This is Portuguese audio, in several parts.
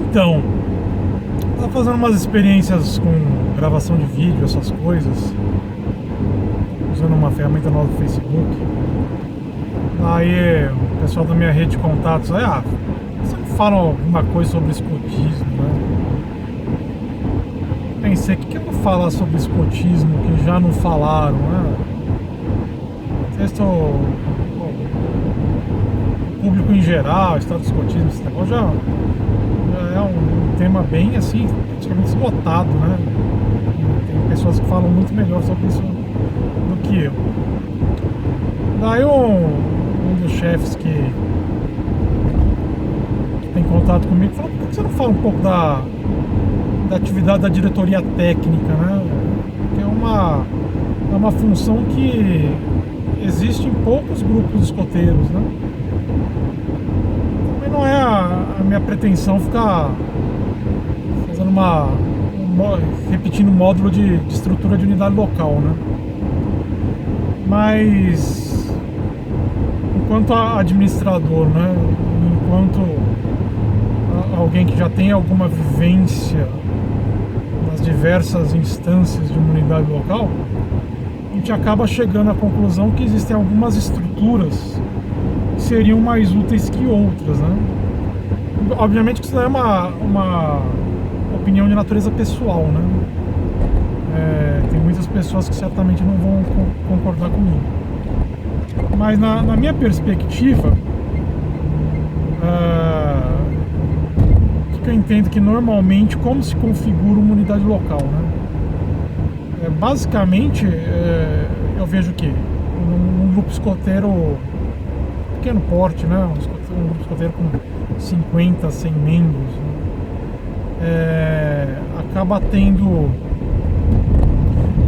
Então, tava fazendo umas experiências com gravação de vídeo, essas coisas, usando uma ferramenta nova do Facebook. Aí o pessoal da minha rede de contatos aí, você não fala alguma coisa sobre escotismo, né? Pensei, o que eu vou falar sobre escotismo que já não falaram, né? O público em geral, estado de escotismo, esse negócio já é um tema bem assim, praticamente esgotado, né? Tem pessoas que falam muito melhor sobre isso do que eu. Daí um dos chefes que tem contato comigo falou: por que você não fala um pouco da atividade da diretoria técnica, né? Que é uma função que existe em poucos grupos escoteiros, né? Também não é a minha pretensão ficar fazendo repetindo módulo de estrutura de unidade local, né? Mas enquanto administrador, né? Enquanto alguém que já tem alguma vivência nas diversas instâncias de uma unidade local, a gente acaba chegando à conclusão que existem algumas estruturas que seriam mais úteis que outras, né? Obviamente que isso não é uma opinião de natureza pessoal, né? Tem muitas pessoas que certamente não vão concordar comigo. Mas na minha perspectiva, eu entendo que normalmente como se configura uma unidade local, né? Basicamente, eu vejo que um grupo escoteiro pequeno porte, né? Um grupo escoteiro com 50, 100 membros, né? Acaba tendo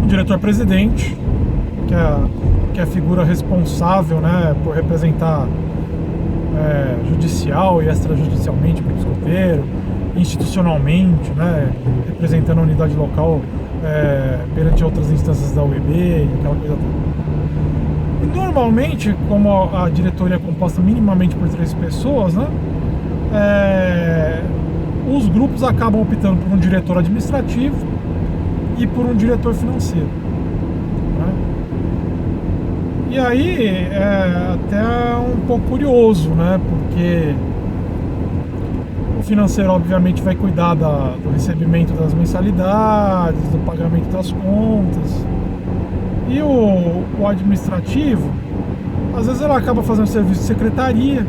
um diretor-presidente, que é a figura responsável, né, por representar judicial e extrajudicialmente o grupo escoteiro, institucionalmente, né, representando a unidade local perante outras instâncias da UEB e aquela coisa toda. E normalmente, como a diretoria é composta minimamente por 3 pessoas, né, os grupos acabam optando por um diretor administrativo e por um diretor financeiro, né? E aí é até um pouco curioso, né? Porque o financeiro obviamente vai cuidar do recebimento das mensalidades, do pagamento das contas, e o administrativo, às vezes ele acaba fazendo serviço de secretaria,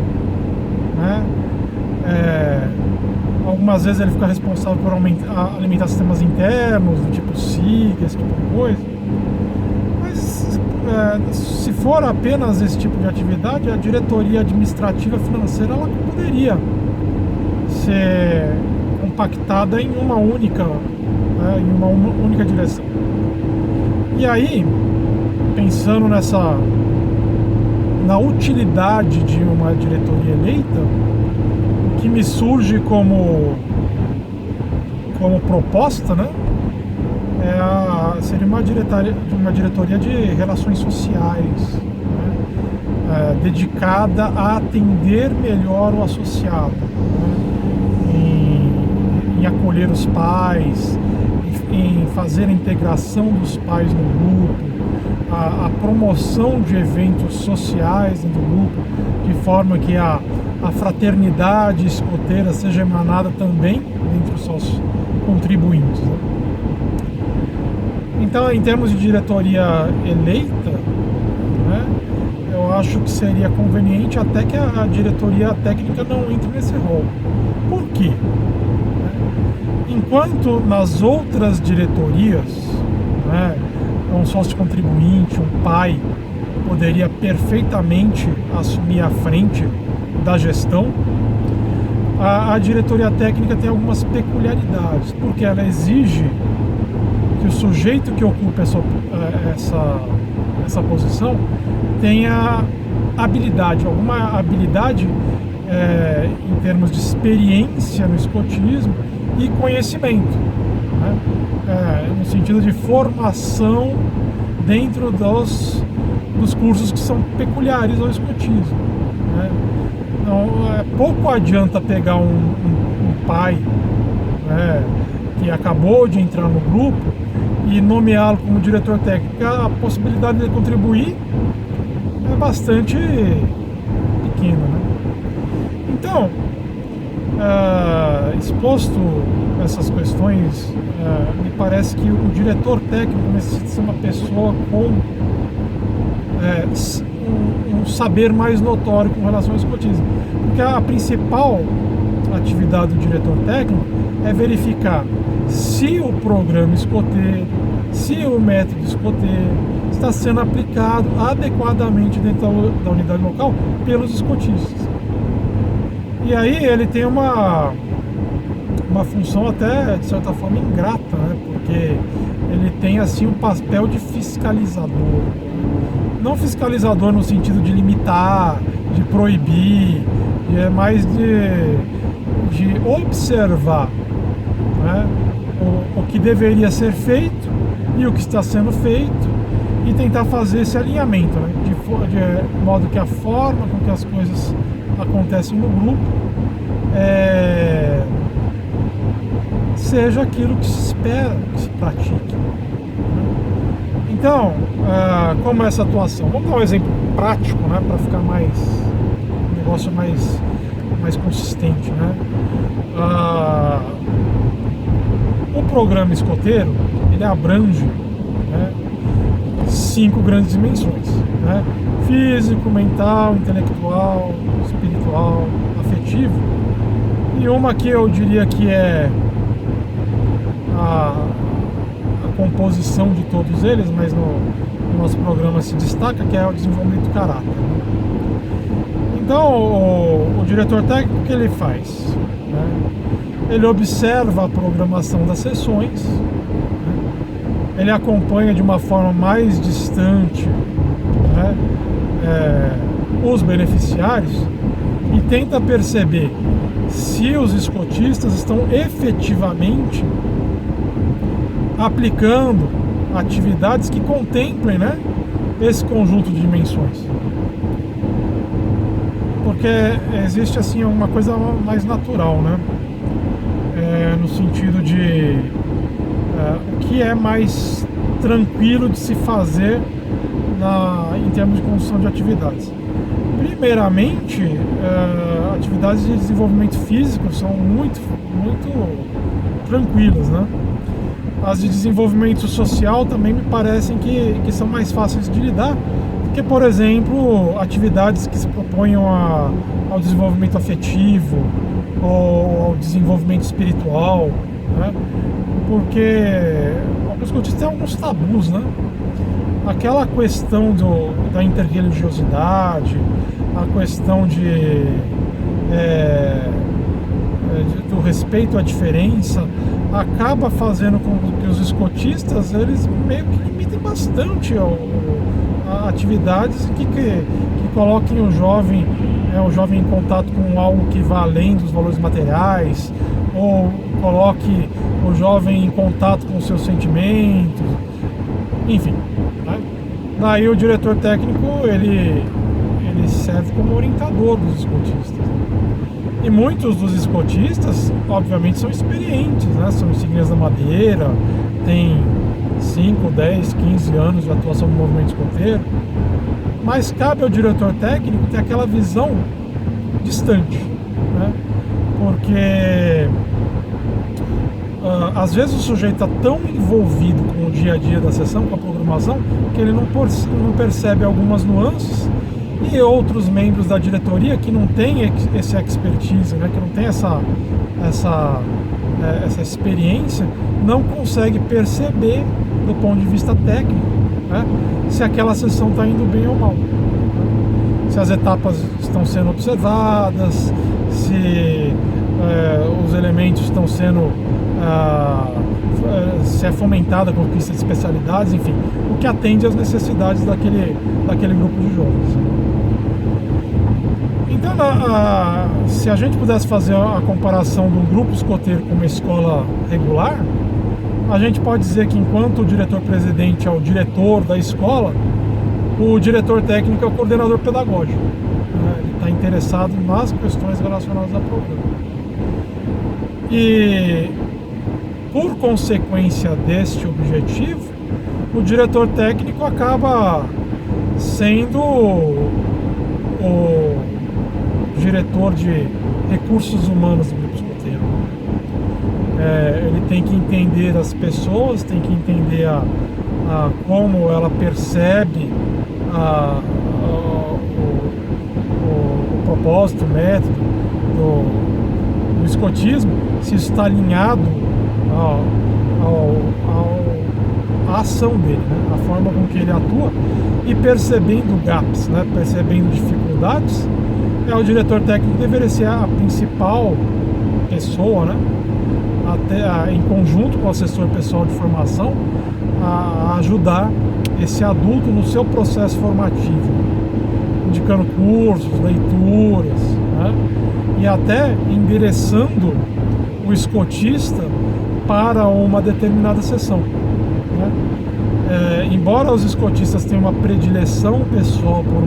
né? Algumas vezes ele fica responsável por alimentar sistemas internos, do tipo SIG, esse tipo de coisa. Mas se for apenas esse tipo de atividade, a diretoria administrativa financeira ela poderia ser compactada em uma única, né, em uma única direção. E aí, pensando na utilidade de uma diretoria eleita, que me surge como proposta, né? Seria uma diretoria de relações sociais, né? Dedicada a atender melhor o associado, né? Em acolher os pais, em fazer a integração dos pais no grupo, a promoção de eventos sociais no grupo, de forma que a fraternidade escoteira seja emanada também entre os seus contribuintes, né? Então, em termos de diretoria eleita, né, eu acho que seria conveniente até que a diretoria técnica não entre nesse rol. Por quê? Enquanto nas outras diretorias, né, um sócio contribuinte, um pai, poderia perfeitamente assumir a frente da gestão, a diretoria técnica tem algumas peculiaridades, porque ela exige que o sujeito que ocupa essa posição tenha habilidade, alguma habilidade em termos de experiência no escotismo e conhecimento, né? No sentido de formação dentro dos cursos que são peculiares ao escotismo, né? Então, pouco adianta pegar um pai, né, que acabou de entrar no grupo, e nomeá-lo como diretor técnico, a possibilidade de contribuir é bastante pequena, né? Então, exposto essas questões, me parece que o diretor técnico necessita ser uma pessoa com um saber mais notório com relação ao escotismo, porque a principal atividade do diretor técnico é verificar se o programa escoteiro, se o método escoteiro está sendo aplicado adequadamente dentro da unidade local pelos escotistas. E aí ele tem uma função até, de certa forma, ingrata, né? Porque ele tem assim um papel de fiscalizador. Não fiscalizador no sentido de limitar, de proibir, é mais de observar, né, o que deveria ser feito e o que está sendo feito, e tentar fazer esse alinhamento, né, de modo que a forma com que as coisas acontecem no grupo seja aquilo que se espera que se pratique. Então, como é essa atuação? Vamos dar um exemplo prático, né, para ficar um negócio mais consistente, né? O programa escoteiro, ele abrange, né, 5 grandes dimensões, né? Físico, mental, intelectual, espiritual, afetivo, e uma que eu diria que é a composição de todos eles, mas no nosso programa se destaca, que é o desenvolvimento do caráter, né? Então, o diretor técnico, o que ele faz? Né? Ele observa a programação das sessões, né? Ele acompanha de uma forma mais distante, né, os beneficiários, e tenta perceber se os escotistas estão efetivamente aplicando atividades que contemplem, né, esse conjunto de dimensões. Porque existe assim uma coisa mais natural, né? No sentido de o que é mais tranquilo de se fazer em termos de condução de atividades. Primeiramente, atividades de desenvolvimento físico são muito tranquilas, né? As de desenvolvimento social também me parecem que são mais fáceis de lidar, porque, por exemplo, atividades que se proponham ao desenvolvimento afetivo ou ao desenvolvimento espiritual, né? Porque alguns cotistas têm alguns tabus, né? Aquela questão da interreligiosidade, a questão do respeito à diferença, acaba fazendo com que os escotistas eles meio que limitem bastante atividades que coloquem o jovem em contato com algo que vá além dos valores materiais, ou coloque o jovem em contato com os seus sentimentos, enfim, né? Daí o diretor técnico ele serve como orientador dos escotistas. E muitos dos escotistas, obviamente, são experientes, né? São insignias da madeira, têm 5, 10, 15 anos de atuação no movimento escoteiro, mas cabe ao diretor técnico ter aquela visão distante, né? Porque às vezes o sujeito está tão envolvido com o dia a dia da sessão, com a programação, que ele não percebe algumas nuances, e outros membros da diretoria que não têm esse expertise, né, que não tem essa experiência, não consegue perceber do ponto de vista técnico, né, se aquela sessão está indo bem ou mal, né? Se as etapas estão sendo observadas, se os elementos estão sendo se é fomentada a conquista de especialidades, enfim, o que atende às necessidades daquele grupo de jovens. Então, se a gente pudesse fazer a comparação de um grupo escoteiro com uma escola regular, a gente pode dizer que enquanto o diretor-presidente é o diretor da escola, o diretor técnico é o coordenador pedagógico, né? Ele está interessado nas questões relacionadas ao programa. E, por consequência deste objetivo, o diretor técnico acaba sendo o diretor de recursos humanos do grupo escoteiro. Ele tem que entender as pessoas, tem que entender como ela percebe o propósito, o método do escotismo, se isso está alinhado à ação dele, né? A forma com que ele atua, e percebendo gaps, né? Percebendo dificuldades, o diretor técnico deveria ser a principal pessoa, né? Até em conjunto com o assessor pessoal de formação, a ajudar esse adulto no seu processo formativo, indicando cursos, leituras, né? E até endereçando o escotista para uma determinada sessão, né? Embora os escotistas tenham uma predileção pessoal por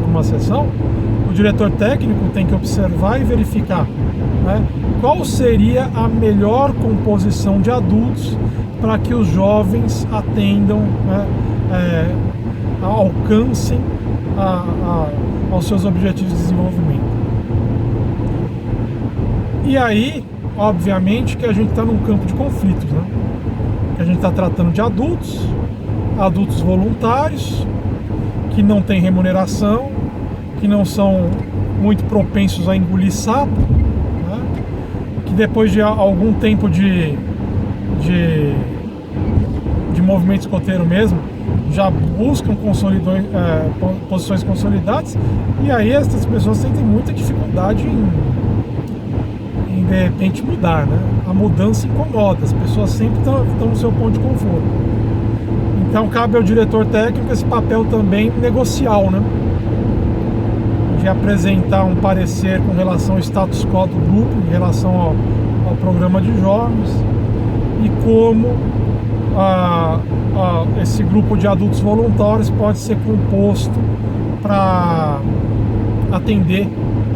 uma sessão, o diretor técnico tem que observar e verificar, né, qual seria a melhor composição de adultos para que os jovens atendam, né, alcancem aos seus objetivos de desenvolvimento. E aí, obviamente, que a gente está num campo de conflitos, né? Que a gente está tratando de adultos voluntários, que não têm remuneração, que não são muito propensos a engolir sapo, né? Que depois de algum tempo de movimento escoteiro mesmo, já buscam posições consolidadas, e aí essas pessoas sentem muita dificuldade em de repente mudar, né? A mudança incomoda, as pessoas sempre estão no seu ponto de conforto. Então cabe ao diretor técnico esse papel também negocial, né? De apresentar um parecer com relação ao status quo do grupo, em relação ao programa de jovens, e como esse grupo de adultos voluntários pode ser composto para atender,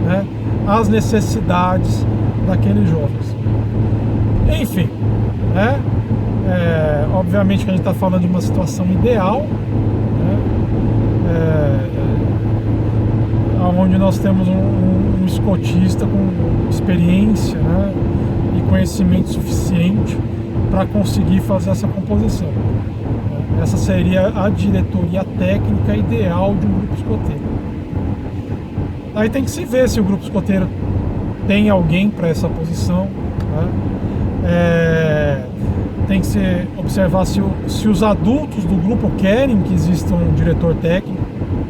né, às necessidades daqueles jovens. Enfim, né? Obviamente que a gente está falando de uma situação ideal, né? Onde nós temos um escotista com experiência, né, e conhecimento suficiente para conseguir fazer essa composição. Essa seria a diretoria técnica ideal de um grupo escoteiro. Aí tem que se ver se o grupo escoteiro tem alguém para essa posição, né? Tem que se observar se os adultos do grupo querem que exista um diretor técnico,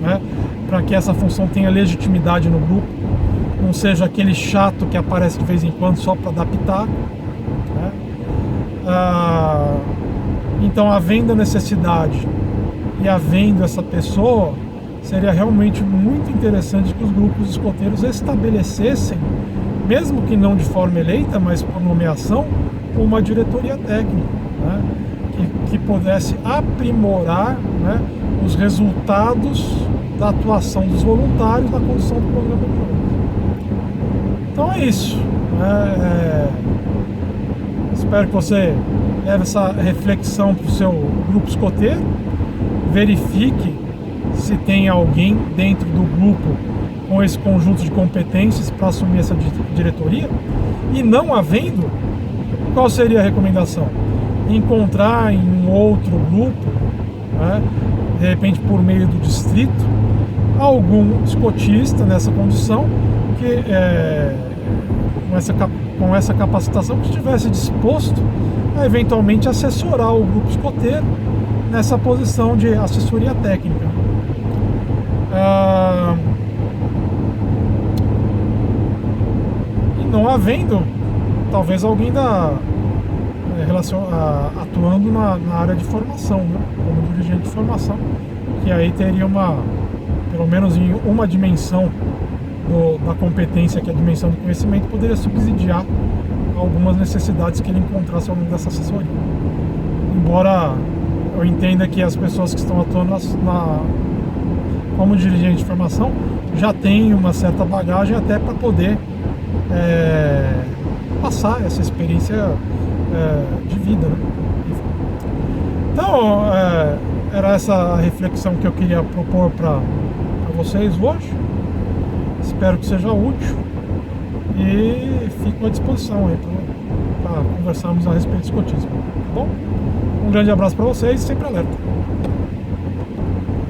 né? Para que essa função tenha legitimidade no grupo, não seja aquele chato que aparece de vez em quando só para dar pitaco, né? Então, havendo a necessidade e havendo essa pessoa, seria realmente muito interessante que os grupos escoteiros estabelecessem, mesmo que não de forma eleita, mas por nomeação, uma diretoria técnica, né, que pudesse aprimorar, né, os resultados da atuação dos voluntários na condução do programa de jovens. Então é isso. Espero que você leve essa reflexão para o seu grupo escoteiro, verifique se tem alguém dentro do grupo com esse conjunto de competências para assumir essa diretoria, e não havendo, qual seria a recomendação? Encontrar em um outro grupo, né, de repente por meio do distrito, algum escotista nessa condição, que com essa capacitação, que estivesse disposto a eventualmente assessorar o grupo escoteiro nessa posição de assessoria técnica. E não havendo, talvez alguém atuando na área de formação, né, como dirigente de formação, que aí teria pelo menos em uma dimensão da competência, que é a dimensão do conhecimento, poderia subsidiar algumas necessidades que ele encontrasse ao longo dessa assessoria. Embora eu entenda que as pessoas que estão atuando como dirigente de formação já têm uma certa bagagem até para poder passar essa experiência de vida, né? Enfim. Então, era essa a reflexão que eu queria propor para vocês hoje. Espero que seja útil e fico à disposição aí para conversarmos a respeito do escotismo, tá bom? Um grande abraço para vocês e sempre alerta.